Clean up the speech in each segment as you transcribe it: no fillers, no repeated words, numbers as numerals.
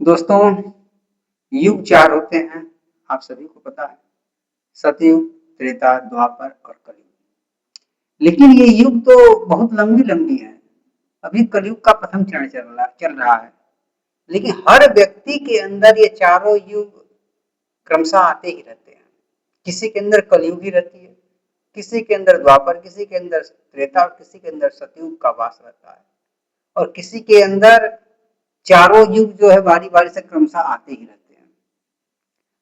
दोस्तों, युग 4 होते हैं, आप सभी को पता है। सतयुग, त्रेता, द्वापर और कलयुग। लेकिन ये युग तो बहुत लंबी-लंबी है। अभी कलयुग का प्रथम चरण चल रहा है। लेकिन हर व्यक्ति के अंदर ये चारों युग क्रमशः आते ही रहते हैं। किसी के अंदर कलयुग ही रहती है, किसी के अंदर द्वापर, किसी के अंदर त्रेता और किसी के अंदर सतयुग का वास रहता है। और किसी के अंदर चारों युग जो है बारी-बारी से क्रमशः आते ही रहते हैं।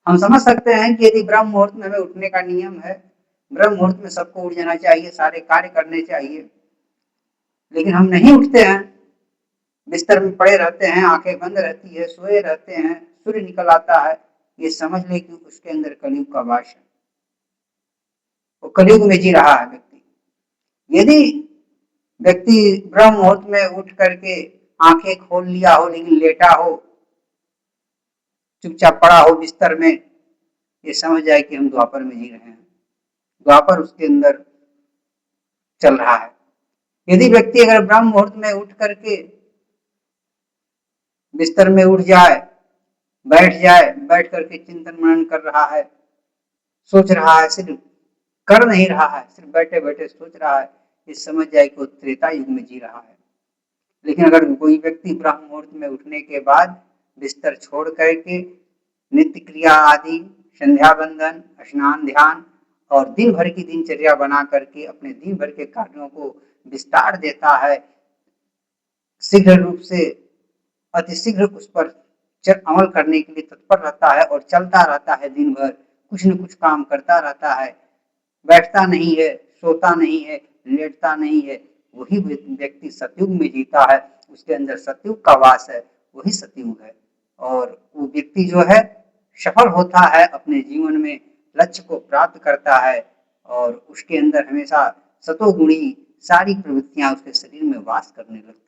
हम समझ सकते हैं कि यदि ब्रह्म मुहूर्त में हमें उठने का नियम है, ब्रह्म मुहूर्त में सबको उठ जाना चाहिए, सारे कार्य करने चाहिए, लेकिन हम नहीं उठते हैं, बिस्तर में पड़े रहते हैं, आंखें बंद रहती है, सोए रहते हैं, सूर्य निकल आता है, ये समझ ले कि उसके अंदर कलयुग का वास है, वो कलयुग में जी रहा है व्यक्ति। यदि व्यक्ति ब्रह्म मुहूर्त में उठ करके आंखें खोल लिया हो लेकिन लेटा हो, चुपचाप पड़ा हो बिस्तर में, ये समझ जाए कि हम द्वापर में जी रहे हैं, द्वापर उसके अंदर चल रहा है। यदि व्यक्ति अगर ब्रह्म मुहूर्त में उठ करके बिस्तर में उठ जाए, बैठ करके चिंतन मनन कर रहा है, सोच रहा है, सिर्फ कर नहीं रहा है, सिर्फ बैठे बैठे सोच रहा है, ये समझ जाए कि वो त्रेता युग में जी रहा है। लेकिन अगर कोई व्यक्ति ब्रह्म मुहूर्त में उठने के बाद बिस्तर छोड़ करके नित्य क्रिया आदि, संध्या बंदन, स्नान ध्यान और दिन भर की दिनचर्या बना करके अपने दिन भर के कार्यों को विस्तार देता है, शीघ्र रूप से अतिशीघ्र उस पर अमल करने के लिए तत्पर रहता है और चलता रहता है, दिन भर कुछ न कुछ काम करता रहता है, बैठता नहीं है, सोता नहीं है, लेटता नहीं है, वही व्यक्ति सतयुग में जीता है, उसके अंदर सतयुग का वास है, वही सतयुग है। और वो व्यक्ति जो है सफल होता है, अपने जीवन में लक्ष्य को प्राप्त करता है और उसके अंदर हमेशा सतोगुणी सारी प्रवृत्तियां उसके शरीर में वास करने लगती